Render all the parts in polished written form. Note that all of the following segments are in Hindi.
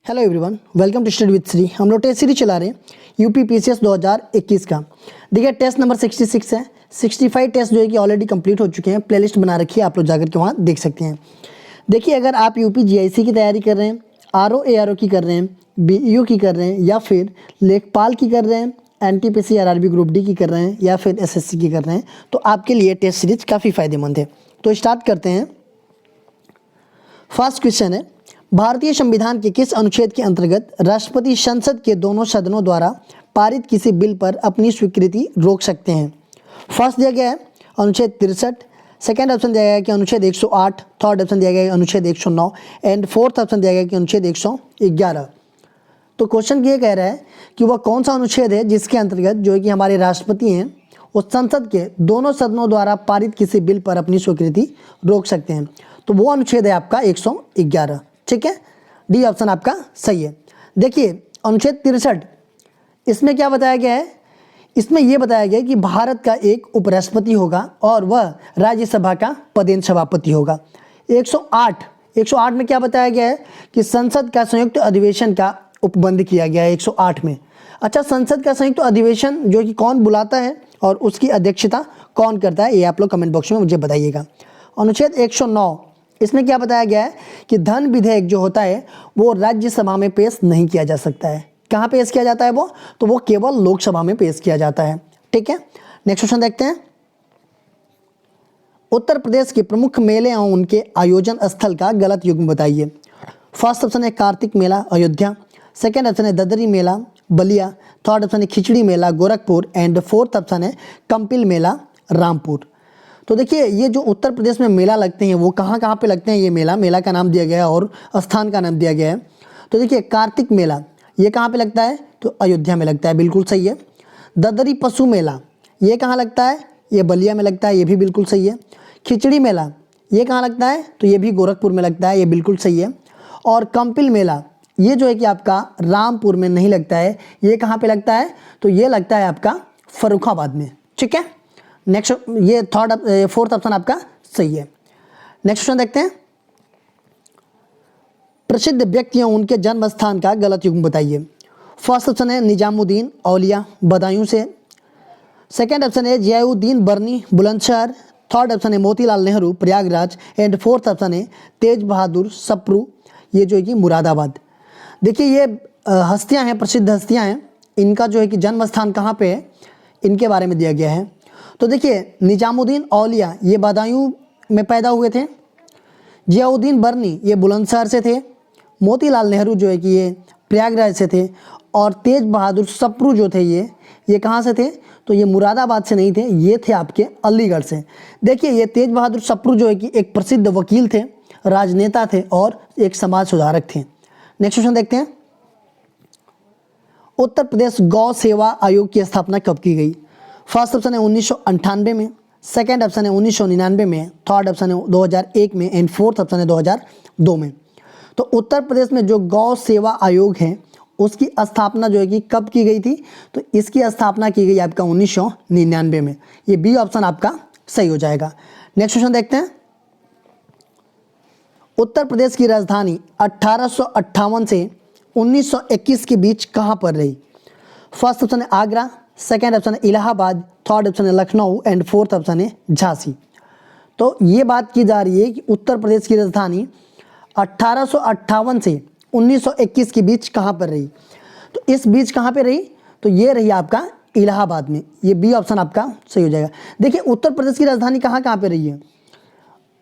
Hello everyone, welcome to study with Shri. हम लोग टेस्ट सीरीज चला रहे हैं यूपी पीसीएस 2021 का। देखिए टेस्ट नंबर 66 है। 65 टेस्ट जो है कि ऑलरेडी कंप्लीट हो चुके हैं। प्लेलिस्ट बना रखी है, आप लोग जाकर के वहाँ देख सकते हैं। देखिए अगर आप यूपी जीआईसी की तैयारी कर रहे हैं, आरओ एआरओ की कर रहे हैं, बीईओ की कर रहे हैं, या फिर लेखपाल की कर रहे हैं, एनटीपीसी आरआरबी ग्रुप डी की कर रहे हैं, या फिर एसएससी की कर रहे हैं, तो आपके लिए टेस्ट सीरीज काफ़ी फायदेमंद है। तो स्टार्ट करते हैं। फर्स्ट क्वेश्चन है, भारतीय संविधान के किस अनुच्छेद के अंतर्गत राष्ट्रपति संसद के दोनों सदनों द्वारा पारित किसी बिल पर अपनी स्वीकृति रोक सकते हैं? फर्स्ट दिया गया है अनुच्छेद 63, सेकेंड ऑप्शन दिया गया है कि अनुच्छेद 108, थर्ड ऑप्शन दिया गया है अनुच्छेद 109 एंड फोर्थ ऑप्शन दिया गया है कि अनुच्छेद 111। तो क्वेश्चन ये कह रहा है कि वह कौन सा अनुच्छेद है जिसके अंतर्गत जो है कि हमारे राष्ट्रपति हैं वो संसद के दोनों सदनों द्वारा पारित किसी बिल पर अपनी स्वीकृति रोक सकते हैं। तो वो अनुच्छेद है आपका 111। ठीक है, डी ऑप्शन आपका सही है। देखिए अनुच्छेद 63, इसमें क्या बताया गया है? इसमें यह बताया गया है कि भारत का एक उपराष्ट्रपति होगा और वह राज्यसभा का पदेन सभापति होगा। 108 में क्या बताया गया है कि संसद का संयुक्त अधिवेशन का उपबंध किया गया है 108 में। अच्छा, संसद का संयुक्त अधिवेशन जो कि कौन बुलाता है और उसकी अध्यक्षता कौन करता है, ये आप लोग कमेंट बॉक्स में मुझे बताइएगा। अनुच्छेद 109, इसमें क्या बताया गया है कि धन विधेयक जो होता है वो राज्यसभा में पेश नहीं किया जा सकता है। कहाँ पेश किया जाता है वो? तो वो केवल लोकसभा में पेश किया जाता है। ठीक है, नेक्स्ट क्वेश्चन देखते हैं। उत्तर प्रदेश के प्रमुख मेले और उनके आयोजन स्थल का गलत युग्म बताइए। फर्स्ट ऑप्शन है कार्तिक मेला अयोध्या, सेकेंड ऑप्शन है ददरी मेला बलिया, थर्ड ऑप्शन है खिचड़ी मेला गोरखपुर एंड फोर्थ ऑप्शन है कंपिल मेला रामपुर। तो देखिए ये जो उत्तर प्रदेश में मेला लगते हैं वो कहाँ कहाँ पे लगते हैं, ये मेला का नाम दिया गया है और स्थान का नाम दिया गया है। तो देखिए कार्तिक मेला ये कहाँ पे लगता है? तो अयोध्या में लगता है, बिल्कुल सही है। ददरी पशु मेला ये कहाँ लगता है? ये बलिया में लगता है, ये भी बिल्कुल सही है। खिचड़ी मेला ये कहाँ लगता है? तो ये भी गोरखपुर में लगता है, ये बिल्कुल सही है। और कंपिल मेला ये जो है कि आपका रामपुर में नहीं लगता है, ये कहाँ पे लगता है? तो ये लगता है आपका फर्रुखाबाद में। ठीक है, नेक्स्ट ये फोर्थ ऑप्शन आपका सही है। नेक्स्ट क्वेश्चन देखते हैं। प्रसिद्ध व्यक्तियों उनके जन्म स्थान का गलत युग्म बताइए। फर्स्ट ऑप्शन है निजामुद्दीन औलिया बदायूं से, सेकेंड ऑप्शन है जियाउद्दीन बर्नी बुलंदशहर, थर्ड ऑप्शन है Motilal Nehru Prayagraj and fourth option है तेज बहादुर सप्रू, ये जो है कि मुरादाबाद। देखिए ये हस्तियां हैं, प्रसिद्ध हस्तियां हैं, इनका जो है कि जन्म स्थान कहाँ पे है इनके बारे में दिया गया है। तो देखिए निजामुद्दीन औलिया ये बदायूं में पैदा हुए थे, जियाउद्दीन बर्नी ये बुलंदशहर से थे, मोतीलाल नेहरू जो है कि ये प्रयागराज से थे, और तेज बहादुर सप्रू जो थे ये कहाँ से थे? तो ये मुरादाबाद से नहीं थे, ये थे आपके अलीगढ़ से। देखिए ये तेज बहादुर सप्रू जो है कि एक प्रसिद्ध वकील थे, राजनेता थे और एक समाज सुधारक थे। नेक्स्ट क्वेश्चन देखते हैं। उत्तर प्रदेश गौ सेवा आयोग की स्थापना कब की गई? फर्स्ट ऑप्शन है 1998 में, सेकेंड ऑप्शन है 1999 में, थर्ड ऑप्शन है 2001 में एंड फोर्थ ऑप्शन है 2002 में। तो उत्तर प्रदेश में जो गौ सेवा आयोग है उसकी स्थापना जो है कि कब की गई थी? तो इसकी स्थापना की गई आपका 1999 में। ये बी ऑप्शन आपका सही हो जाएगा। नेक्स्ट क्वेश्चन देखते हैं। उत्तर प्रदेश की राजधानी 1858 से 1921 के बीच कहाँ पर रही? फर्स्ट ऑप्शन है आगरा, सेकेंड ऑप्शन है इलाहाबाद, थर्ड ऑप्शन है लखनऊ एंड फोर्थ ऑप्शन है झांसी। तो ये बात की जा रही है कि उत्तर प्रदेश की राजधानी 1858 से 1921 के बीच कहाँ पर रही? तो इस बीच कहाँ पे रही? तो ये रही आपका इलाहाबाद में, ये बी ऑप्शन आपका सही हो जाएगा। देखिए उत्तर प्रदेश की राजधानी कहाँ कहाँ पे रही है?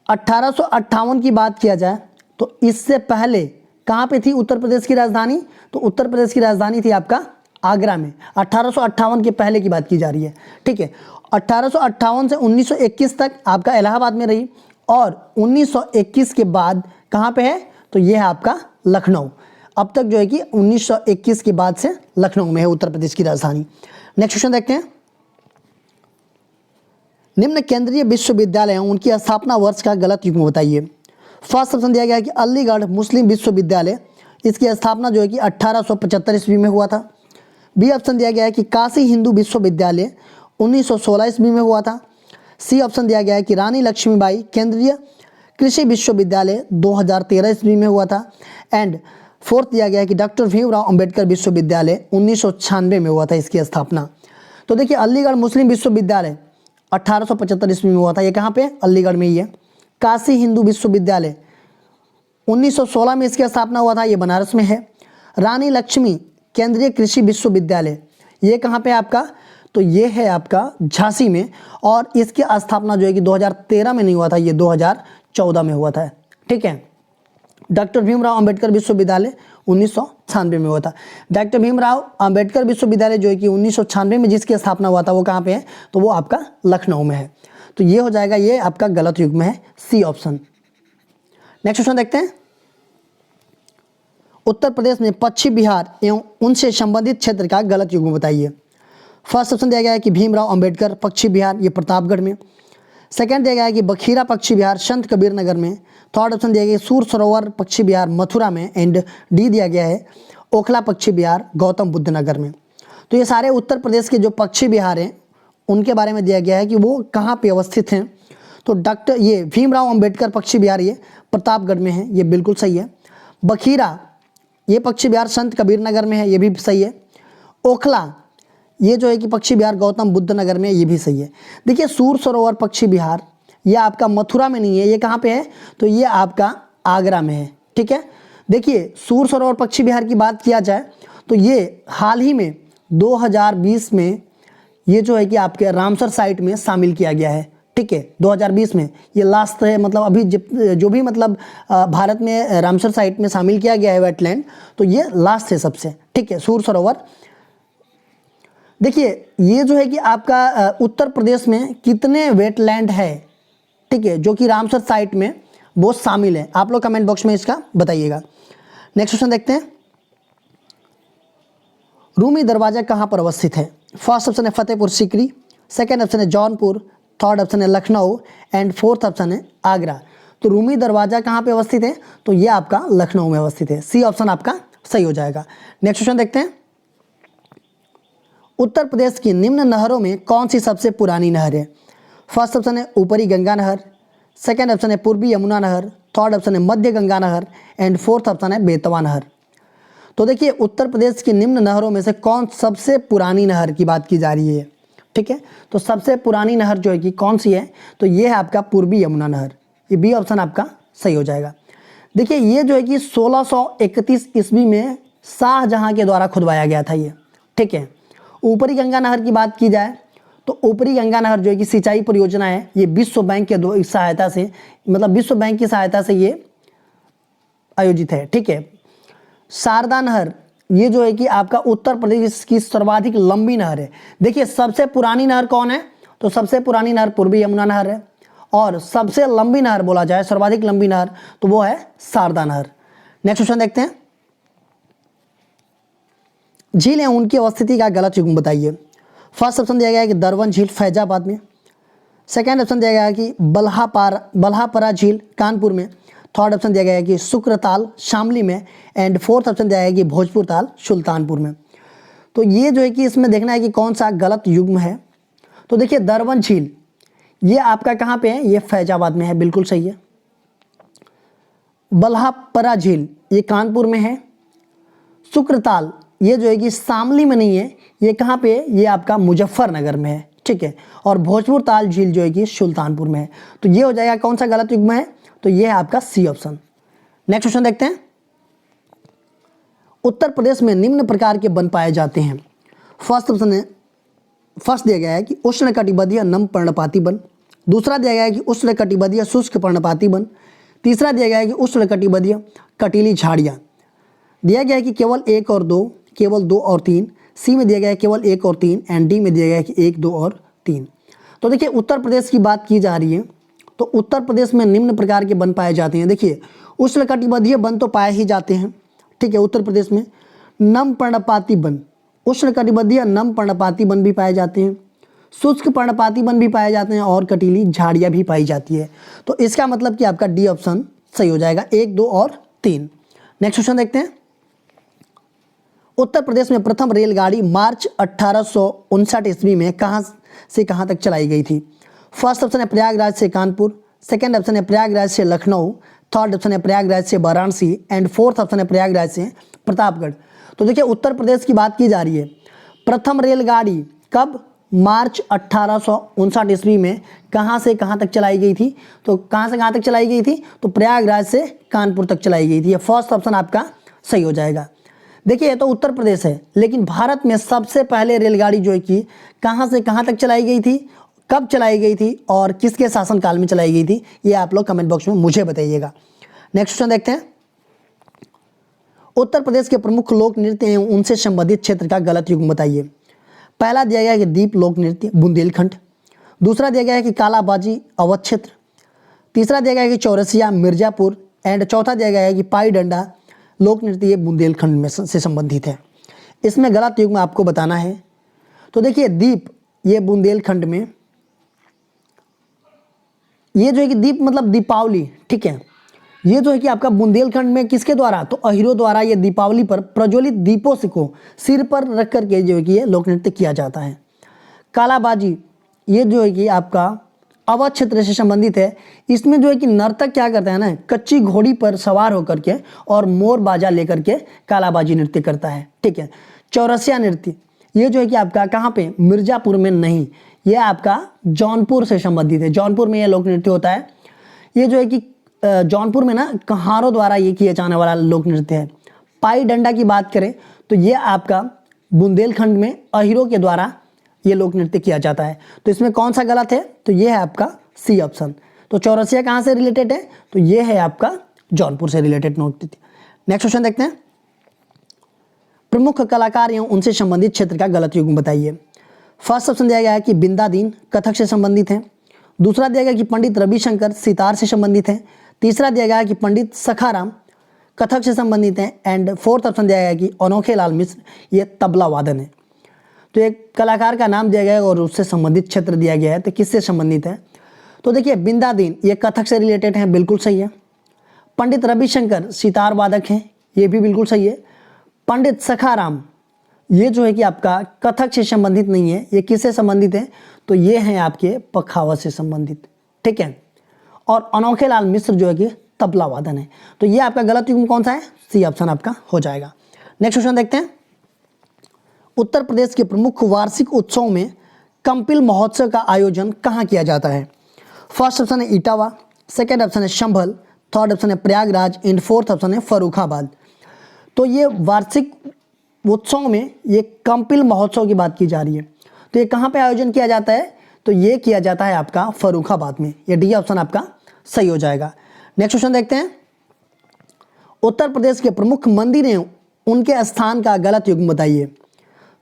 1858 की बात किया जाए तो इससे पहले कहाँ पे थी उत्तर प्रदेश की राजधानी? तो उत्तर प्रदेश की राजधानी थी आपका आगरा में। 1858 के पहले की बात की जा रही है। ठीक है, 1858 से 1921 तक आपका इलाहाबाद में रही, और 1921 के बाद कहाँ पे है? तो ये है आपका लखनऊ। अब तक जो है कि 1921 के बाद से लखनऊ में है उत्तर प्रदेश की राजधानी। नेक्स्ट क्वेश्चन देखते हैं। निम्न केंद्रीय विश्वविद्यालय उनकी स्थापना वर्ष का गलत युग्म बताइए। फर्स्ट ऑप्शन दिया गया है कि अलीगढ़ मुस्लिम विश्वविद्यालय, इसकी स्थापना जो है कि 1875 ईस्वी में हुआ था। बी ऑप्शन दिया गया है कि काशी हिंदू विश्वविद्यालय 1916 ईस्वी में हुआ था। सी ऑप्शन दिया गया है कि रानी लक्ष्मीबाई केंद्रीय कृषि विश्वविद्यालय 2013 ईस्वी में हुआ था। एंड फोर्थ दिया गया है कि डॉक्टर भीमराव अंबेडकर विश्वविद्यालय 1996 में हुआ था इसकी स्थापना। तो देखिए अलीगढ़ मुस्लिम विश्वविद्यालय 1875 ईस्वी में हुआ था, ये कहाँ पे, अलीगढ़ में ही है। काशी हिंदू विश्वविद्यालय 1916 में इसकी स्थापना हुआ था, ये बनारस में है। रानी लक्ष्मी केंद्रीय कृषि विश्वविद्यालय, ये कहाँ पे आपका, तो ये है आपका झांसी में, और इसकी स्थापना जो है कि 2013 में नहीं हुआ था, ये 2014 में हुआ था, ठीक है। डॉक्टर भीमराव अंबेडकर विश्वविद्यालय 1996 में हुआ था। डॉक्टर भीमराव अंबेडकर विश्वविद्यालय जो है कि 1996 में जिसकी स्थापना हुआ था वो कहाँ पे है, तो वो आपका लखनऊ में है। तो ये हो जाएगा, ये आपका गलत युग्म है, सी ऑप्शन। नेक्स्ट क्वेश्चन देखते हैं। उत्तर प्रदेश में पश्चिम बिहार एवं उनसे संबंधित क्षेत्र का गलत युग्म बताइए। फर्स्ट ऑप्शन दिया गया है कि भीमराव अंबेडकर पश्चिम बिहार, ये प्रतापगढ़ में। सेकंड दिया गया है कि बखीरा पश्चिम बिहार संत कबीर नगर में। थर्ड ऑप्शन दिया गया है सूर सरोवर पश्चिम बिहार मथुरा में। एंड डी दिया गया है ओखला पश्चिम बिहार गौतम बुद्ध नगर में। तो ये सारे उत्तर प्रदेश के जो पश्चिम बिहार हैं उनके बारे में दिया गया है कि वो कहाँ पे अवस्थित हैं। तो डॉक्टर ये भीमराव अंबेडकर पश्चिम बिहार ये प्रतापगढ़ में है, ये बिल्कुल सही है। बखीरा ये पश्चिम बिहार संत कबीर नगर में है, ये भी सही है। ओखला ये जो है कि पश्चिम बिहार गौतम बुद्ध नगर में, ये भी सही है। देखिए सूर सरोवर पश्चिम बिहार ये आपका मथुरा में नहीं है, ये कहाँ पे है, तो ये आपका आगरा में है, ठीक है। देखिए सूर सरोवर पश्चिम बिहार की बात किया जाए तो ये हाल ही में 2020 में ये जो है कि आपके रामसर साइट में शामिल किया गया है, ठीक है। 2020 में ये लास्ट है, मतलब अभी जो भी मतलब भारत में रामसर साइट में शामिल किया गया है वेटलैंड, तो ये लास्ट है सबसे, ठीक है, सूर सरोवर। देखिए ये जो है कि आपका उत्तर प्रदेश में कितने वेटलैंड है, ठीक है, जो कि रामसर साइट में वो शामिल है, आप लोग कमेंट बॉक्स में इसका बताइएगा। नेक्स्ट क्वेश्चन देखते हैं। रूमी दरवाजा कहाँ पर अवस्थित है। फर्स्ट ऑप्शन है फतेहपुर सीकरी, सेकंड ऑप्शन है जौनपुर, थर्ड ऑप्शन है लखनऊ एंड फोर्थ ऑप्शन है आगरा। तो रूमी दरवाजा कहाँ पे अवस्थित है, तो ये आपका लखनऊ में अवस्थित है, सी ऑप्शन आपका सही हो जाएगा। नेक्स्ट क्वेश्चन देखते हैं। उत्तर प्रदेश की निम्न नहरों में कौन सी सबसे पुरानी नहर है। फर्स्ट ऑप्शन है ऊपरी गंगा नहर, सेकंड ऑप्शन है पूर्वी यमुना नहर, थर्ड ऑप्शन है मध्य गंगा नहर एंड फोर्थ ऑप्शन है बेतवा नहर। तो देखिए उत्तर प्रदेश की निम्न नहरों में से कौन सबसे पुरानी नहर की बात की जा रही है, ठीक है। तो सबसे पुरानी नहर जो है कि कौन सी है, तो ये है आपका पूर्वी यमुना नहर, ये बी ऑप्शन आपका सही हो जाएगा। देखिए ये जो है कि 1631 ईस्वी में शाहजहां के द्वारा खुदवाया गया था ये, ठीक है। ऊपरी गंगा नहर की बात की जाए तो ऊपरी गंगा नहर जो है कि सिंचाई परियोजना है, ये विश्व बैंक के सहायता से, मतलब विश्व बैंक की सहायता से ये आयोजित है, ठीक है। शारदा नहर ये जो है कि आपका उत्तर प्रदेश की सर्वाधिक लंबी नहर है। देखिए सबसे पुरानी नहर कौन है, तो सबसे पुरानी नहर पूर्वी यमुना नहर है, और सबसे लंबी नहर बोला जाए, सर्वाधिक लंबी नहर, तो वो है शारदा नहर। नेक्स्ट क्वेश्चन देखते हैं। झील है उनकी अवस्थिति का गलत युग्म बताइए। फर्स्ट ऑप्शन दिया गया है कि दरवन झील फैजाबाद में, सेकंड ऑप्शन दिया गया है कि बल्हापरा झील कानपुर में, थर्ड ऑप्शन दिया गया है कि शुक्रताल शामली में एंड फोर्थ ऑप्शन दिया गया है कि भोजपुर ताल सुल्तानपुर में। तो ये जो है कि इसमें देखना है कि कौन सा गलत युग्म है। तो देखिए दरवन झील ये आपका कहाँ पे है, ये फैजाबाद में है, बिल्कुल सही है। बल्हापरा झील ये कानपुर में है। शुक्रताल ये जो है कि शामली में नहीं है, ये कहाँ पे है, ये आपका मुजफ्फरनगर में है, ठीक है। और भोजपुर ताल झील जो है कि सुल्तानपुर में है। तो ये हो जाएगा कौन सा गलत युग्म है, तो ये है आपका सी ऑप्शन। नेक्स्ट क्वेश्चन देखते हैं। उत्तर प्रदेश में निम्न प्रकार के वन पाए जाते हैं। फर्स्ट ऑप्शन है, फर्स्ट दिया गया है कि उष्णकटिबंधीय नम पर्णपाती वन, दूसरा दिया गया है कि उष्णकटिबंधीय शुष्क पर्णपाती वन, तीसरा दिया गया है कि उष्णकटिबंधीय कटीली झाड़ियाँ। दिया गया है कि केवल 1 और 2, केवल 2 और 3, सी में दिया गया है केवल 1 और 3 एंड डी में दिया गया है कि 1, 2 और 3। तो देखिए उत्तर प्रदेश की बात की जा रही है तो उत्तर प्रदेश में निम्न प्रकार के वन पाए जाते हैं। देखिए उष्णकटिबंधीय वन तो पाए ही जाते हैं, ठीक है, उत्तर प्रदेश में। नम पर्णपाती वन, उष्णकटिबंधीय नम पर्णपाती वन भी पाए जाते हैं, शुष्क पर्णपाती वन भी पाए जाते हैं और कटीली झाड़ियाँ भी पाई जाती है। तो इसका मतलब कि आपका डी ऑप्शन सही हो जाएगा, 1, 2 और 3। नेक्स्ट क्वेश्चन देखते हैं। उत्तर प्रदेश में प्रथम रेलगाड़ी मार्च 1859 ईस्वी में कहाँ से कहाँ तक चलाई गई थी। फर्स्ट ऑप्शन है प्रयागराज से कानपुर, सेकंड ऑप्शन है प्रयागराज से लखनऊ, थर्ड ऑप्शन है प्रयागराज से वाराणसी एंड फोर्थ ऑप्शन है प्रयागराज से प्रतापगढ़। तो देखिए उत्तर प्रदेश की बात की जा रही है। प्रथम रेलगाड़ी कब? मार्च 1859 ईस्वी में कहाँ से कहाँ तक चलाई गई थी? तो कहाँ से कहाँ तक चलाई गई थी? तो प्रयागराज से कानपुर तक चलाई गई थी। ये फर्स्ट ऑप्शन आपका सही हो जाएगा। देखिए ये तो उत्तर प्रदेश है, लेकिन भारत में सबसे पहले रेलगाड़ी जो है कि कहाँ से कहाँ तक चलाई गई थी, कब चलाई गई थी और किसके शासनकाल में चलाई गई थी, ये आप लोग कमेंट बॉक्स में मुझे बताइएगा। नेक्स्ट क्वेश्चन देखते हैं। उत्तर प्रदेश के प्रमुख लोक नृत्य एवं उनसे संबंधित क्षेत्र का गलत युग्म बताइए। पहला दिया गया है कि दीप लोक नृत्य बुंदेलखंड, दूसरा दिया गया है कि कालाबाजी अवध क्षेत्र, तीसरा दिया गया है कि चौरसिया मिर्जापुर एंड चौथा दिया गया है कि पाई डंडा लोक नृत्य ये बुंदेलखंड में से संबंधित है। इसमें गलत युग्म आपको बताना है। तो देखिए दीप ये बुंदेलखंड में, ये जो है कि दीप मतलब दीपावली, ठीक है, ये जो है कि आपका बुंदेलखंड में किसके द्वारा? तो अहिरों द्वारा ये दीपावली पर प्रज्वलित दीपों से को सिर पर रख करके जो है कि ये लोक नृत्य किया जाता है। कालाबाजी ये जो है कि आपका अवध क्षेत्र से संबंधित है। इसमें जो है कि नर्तक क्या करता है ना, कच्ची घोड़ी पर सवार होकर के और मोर बाजा लेकर के कालाबाजी नृत्य करता है, ठीक है। चौरसिया नृत्य ये जो है कि आपका कहाँ पे? मिर्जापुर में नहीं, ये आपका जौनपुर से संबंधित है। जौनपुर में ये लोक नृत्य होता है। ये जो है कि जौनपुर में ना कहारों द्वारा ये किया जाने वाला लोक नृत्य है। पाई डंडा की बात करें तो ये आपका बुंदेलखंड में अहिरों के द्वारा ये लोक नृत्य किया जाता है। तो इसमें कौन सा गलत है? तो ये है आपका सी ऑप्शन। तो चौरसिया कहाँ से रिलेटेड है? तो ये है आपका जौनपुर से रिलेटेड नृत्य। नेक्स्ट क्वेश्चन देखते हैं। प्रमुख कलाकार एवं उनसे संबंधित क्षेत्र का गलत युग्म बताइए। फर्स्ट ऑप्शन दिया गया है कि बिंदा दीन कथक से संबंधित है, दूसरा दिया गया कि पंडित रविशंकर सितार से संबंधित है, तीसरा दिया गया कि पंडित सखाराम कथक से संबंधित है एंड फोर्थ ऑप्शन दिया गया कि अनोखे लाल मिश्र ये तबला वादन है। तो एक कलाकार का नाम दिया गया है और उससे संबंधित क्षेत्र दिया गया है, तो किससे संबंधित है? तो देखिए बिंदा दीन ये कथक से रिलेटेड है, बिल्कुल सही है। पंडित रविशंकर सितार वादक हैं, ये भी बिल्कुल सही है। पंडित सखाराम ये जो है कि आपका कथक से संबंधित नहीं है, ये किससे संबंधित है? तो ये हैं आपके पखावज से संबंधित, ठीक है। और अनोखे लाल मिश्र जो है कि तबला वादन है। तो ये आपका गलत युग्म कौन सा है? सी ऑप्शन आपका हो जाएगा। नेक्स्ट क्वेश्चन देखते हैं। उत्तर प्रदेश के प्रमुख वार्षिक उत्सव में कंपिल महोत्सव का आयोजन कहाँ किया जाता है? फर्स्ट ऑप्शन है इटावा, सेकेंड ऑप्शन है संभल, थर्ड ऑप्शन है प्रयागराज एंड फोर्थ ऑप्शन है फर्रुखाबाद। तो ये वार्षिक उत्सव में ये कंपिल महोत्सव की बात की जा रही है। तो ये कहाँ पे आयोजन किया जाता है? तो ये किया जाता है आपका फर्रुखाबाद में। ये डी ऑप्शन आपका सही हो जाएगा। नेक्स्ट क्वेश्चन देखते हैं। उत्तर प्रदेश के प्रमुख मंदिर हैं उनके स्थान का गलत युग्म बताइए।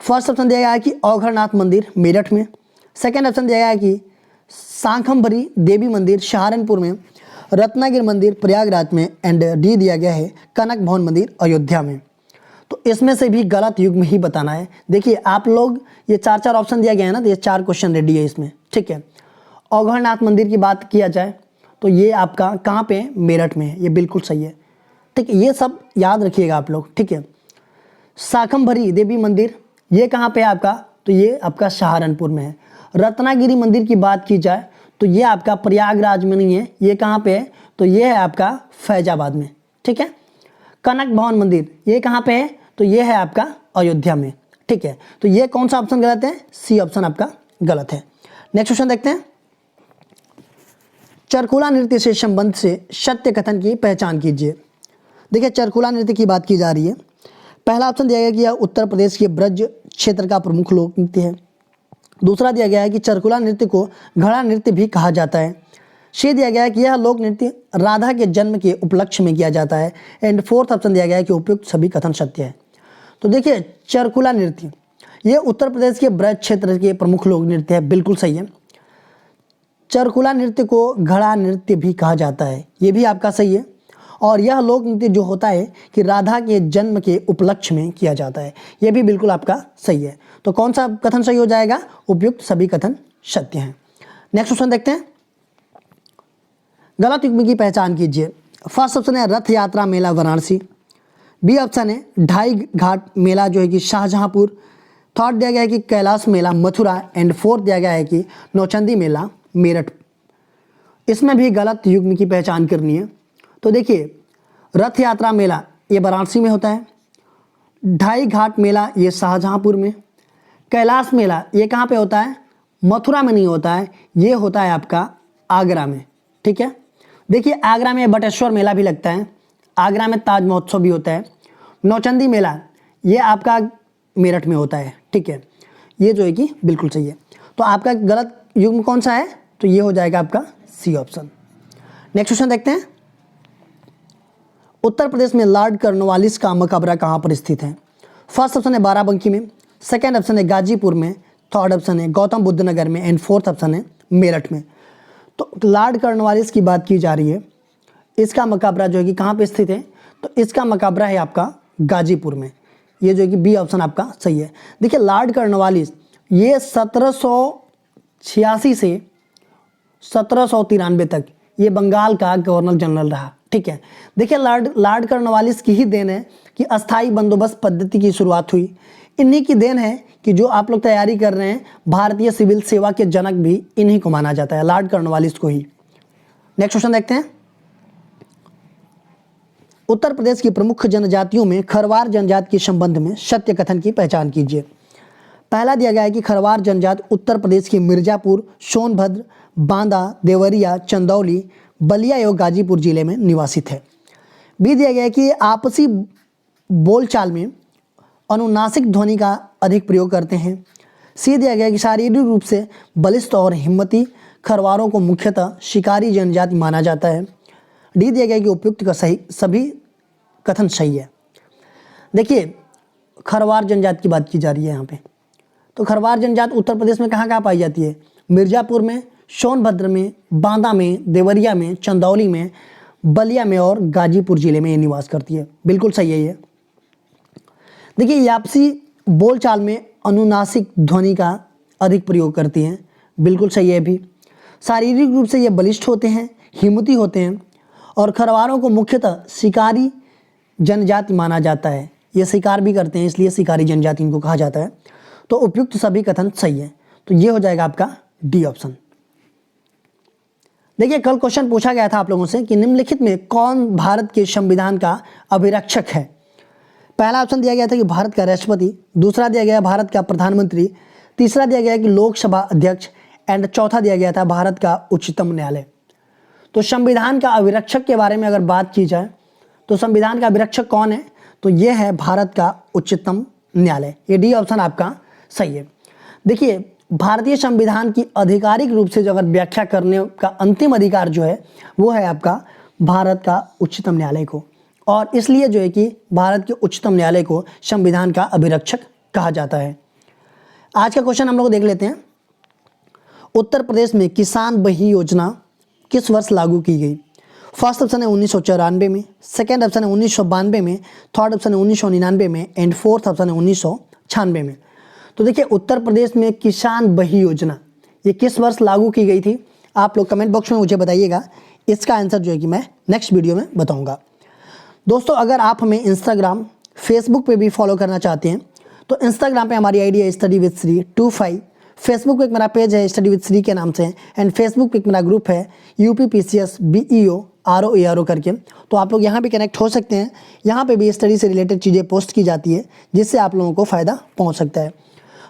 फर्स्ट ऑप्शन दिया गया है कि औघड़नाथ मंदिर मेरठ में, सेकेंड ऑप्शन दिया गया है कि सांखमभरी देवी मंदिर सहारनपुर में, रत्नागिरी मंदिर प्रयागराज में एंड डी दिया गया है कनक भवन मंदिर अयोध्या में। तो इसमें से भी गलत युग्म ही बताना है। देखिए आप लोग ये चार चार ऑप्शन दिया गया है ना, तो ये चार क्वेश्चन रेडी है इसमें, ठीक है। औघड़नाथ मंदिर की बात किया जाए तो ये आपका कहाँ पे? मेरठ में है, ये बिल्कुल सही है, ठीक है। ये सब याद रखिएगा आप लोग, ठीक है। शाकंभरी देवी मंदिर ये कहाँ पे है आपका? तो ये आपका सहारनपुर में है। रत्नागिरी मंदिर की बात की जाए तो ये आपका प्रयागराज में नहीं है, ये कहाँ पे है? तो ये है आपका फैजाबाद में, ठीक है। कनक भवन मंदिर ये कहाँ पे है? तो ये है आपका अयोध्या में, ठीक है। तो ये कौन सा ऑप्शन गलत है? सी ऑप्शन आपका गलत है। नेक्स्ट क्वेश्चन देखते हैं। चरकुला नृत्य से संबंध से सत्य कथन की पहचान कीजिए। देखिए चरकुला नृत्य की बात की जा रही है। पहला ऑप्शन दिया गया कि यह उत्तर प्रदेश के ब्रज क्षेत्र का प्रमुख लोक नृत्य है। दूसरा दिया गया है कि चरकुला नृत्य को घड़ा नृत्य भी कहा जाता है। सी दिया गया है कि यह लोक नृत्य राधा के जन्म के उपलक्ष्य में किया जाता है एंड फोर्थ ऑप्शन दिया गया है कि उपयुक्त सभी कथन सत्य है। तो देखिए चरकुला नृत्य ये उत्तर प्रदेश के ब्रज क्षेत्र के प्रमुख लोक नृत्य है, बिल्कुल सही है। चरकुला नृत्य को घड़ा नृत्य भी कहा जाता है, ये भी आपका सही है। और यह लोक नृत्य जो होता है कि राधा के जन्म के उपलक्ष्य में किया जाता है, ये भी बिल्कुल आपका सही है। तो कौन सा कथन सही हो जाएगा? उपयुक्त सभी कथन सत्य हैं। नेक्स्ट क्वेश्चन देखते हैं। गलत युग्म की पहचान कीजिए। फर्स्ट ऑप्शन है रथ यात्रा मेला वाराणसी, बी ऑप्शन है ढाई घाट मेला जो है कि शाहजहांपुर, थर्ड दिया गया है कि कैलाश मेला मथुरा एंड फोर्थ दिया गया है कि नौचंदी मेला मेरठ। इसमें भी गलत युग्म की पहचान करनी है। तो देखिए रथ यात्रा मेला ये वाराणसी में होता है, ढाई घाट मेला ये शाहजहाँपुर में, कैलाश मेला ये कहाँ पे होता है, मथुरा में नहीं होता है, ये होता है आपका आगरा में। ठीक है, देखिए आगरा में बटेश्वर मेला भी लगता है, आगरा में ताज महोत्सव भी होता है। नौचंदी मेला ये आपका मेरठ में होता है। ठीक है, ये जो है कि बिल्कुल सही है। तो आपका गलत युग्म कौन सा है, तो ये हो जाएगा आपका सी ऑप्शन। नेक्स्ट क्वेश्चन देखते हैं, उत्तर प्रदेश में लॉर्ड कॉर्नवालिस का मकबरा कहाँ पर स्थित है। फर्स्ट ऑप्शन है बाराबंकी में, सेकंड ऑप्शन है गाजीपुर में, थर्ड ऑप्शन है गौतम बुद्ध नगर में एंड फोर्थ ऑप्शन है मेरठ में। तो लॉर्ड कॉर्नवालिस की बात की जा रही है, इसका मकबरा जो है कि कहाँ पे स्थित है, तो इसका मकबरा है आपका गाजीपुर में। ये जो है कि बी ऑप्शन आपका सही है। देखिए लॉर्ड कॉर्नवालिस ये 1786 से 1793 तक ये बंगाल का गवर्नर जनरल रहा। ठीक है, देखिए लॉर्ड कॉर्नवालिस की ही देन है कि अस्थाई बंदोबस्त पद्धति की शुरुआत हुई। इन्हीं की देन है कि जो आप लोग तैयारी कर रहे हैं भारतीय सिविल सेवा के जनक भी इन्हीं को माना जाता है, लॉर्ड कॉर्नवालिस को ही। नेक्स्ट क्वेश्चन देखते हैं, उत्तर प्रदेश की प्रमुख जनजातियों में खरवार जनजाति के संबंध में सत्य कथन की पहचान कीजिए। पहला दिया गया है कि खरवार जनजाति उत्तर प्रदेश के मिर्जापुर, सोनभद्र, बांदा, देवरिया, चंदौली, बलिया एवं गाजीपुर जिले में निवासित है। बी दिया गया है कि आपसी बोलचाल में अनुनासिक ध्वनि का अधिक प्रयोग करते हैं। सी दिया गया है कि शारीरिक रूप से बलिष्ठ और हिम्मती खरवारों को मुख्यतः शिकारी जनजाति माना जाता है। डी दिया गया है कि उपयुक्त का सही सभी कथन सही है। देखिए खरवार जनजाति की बात की जा रही है यहाँ पे, तो खरवार जनजाति उत्तर प्रदेश में कहाँ कहाँ पाई जाती है, मिर्जापुर में, सोनभद्र में, बांदा में, देवरिया में, चंदौली में, बलिया में और गाजीपुर जिले में ये निवास करती है। बिल्कुल सही है ये। देखिए ये आपसी बोलचाल में अनुनासिक ध्वनि का अधिक प्रयोग करती हैं, बिल्कुल सही है भी। शारीरिक रूप से ये बलिष्ठ होते हैं, हिम्मती होते हैं और खरवारों को मुख्यतः शिकारी जनजाति माना जाता है। ये शिकार भी करते हैं इसलिए शिकारी जनजाति इनको कहा जाता है। तो उपयुक्त सभी कथन सही है, तो ये हो जाएगा आपका डी ऑप्शन। देखिए कल क्वेश्चन पूछा गया था आप लोगों से कि निम्नलिखित में कौन भारत के संविधान का अभिरक्षक है। पहला ऑप्शन दिया गया था कि भारत का राष्ट्रपति, दूसरा दिया गया भारत का प्रधानमंत्री, तीसरा दिया गया कि लोकसभा अध्यक्ष एंड चौथा दिया गया था भारत का उच्चतम न्यायालय। तो संविधान का अभिरक्षक के बारे में अगर बात की जाए तो संविधान का अभिरक्षक कौन है, तो ये है भारत का उच्चतम न्यायालय। ये डी ऑप्शन आपका सही है। देखिए भारतीय संविधान की आधिकारिक रूप से जो अगर व्याख्या करने का अंतिम अधिकार जो है वो है आपका भारत का उच्चतम न्यायालय को, और इसलिए जो है कि भारत के उच्चतम न्यायालय को संविधान का अभिरक्षक कहा जाता है। आज का क्वेश्चन हम लोग देख लेते हैं, उत्तर प्रदेश में किसान बही योजना किस वर्ष लागू की गई। फर्स्ट ऑप्शन है 1994 में, सेकेंड ऑप्शन है 1992 में, थर्ड ऑप्शन है 1999 में एंड फोर्थ ऑप्शन है 1996 में। तो देखिए उत्तर प्रदेश में किसान बही योजना ये किस वर्ष लागू की गई थी, आप लोग कमेंट बॉक्स में मुझे बताइएगा। इसका आंसर जो है कि मैं नेक्स्ट वीडियो में बताऊंगा। दोस्तों अगर आप हमें इंस्टाग्राम, फेसबुक पे भी फॉलो करना चाहते हैं तो इंस्टाग्राम पे हमारी आईडी है स्टडी विद श्री 25, फेसबुक पे एक मेरा पेज है स्टडी विद श्री के नाम से एंड फेसबुक पे एक मेरा ग्रुप है UPPCS BEO ROARO करके। तो आप लोग यहाँ भी कनेक्ट हो सकते हैं, यहाँ पे भी स्टडी से रिलेटेड चीज़ें पोस्ट की जाती है जिससे आप लोगों को फ़ायदा पहुँच सकता है।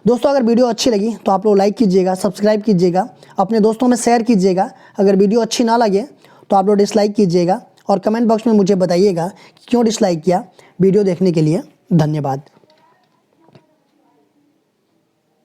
दोस्तों अगर वीडियो अच्छी लगी तो आप लोग लाइक कीजिएगा, सब्सक्राइब कीजिएगा, अपने दोस्तों में शेयर कीजिएगा। अगर वीडियो अच्छी ना लगे तो आप लोग डिसलाइक कीजिएगा और कमेंट बॉक्स में मुझे बताइएगा कि क्यों डिसलाइक किया। वीडियो देखने के लिए धन्यवाद।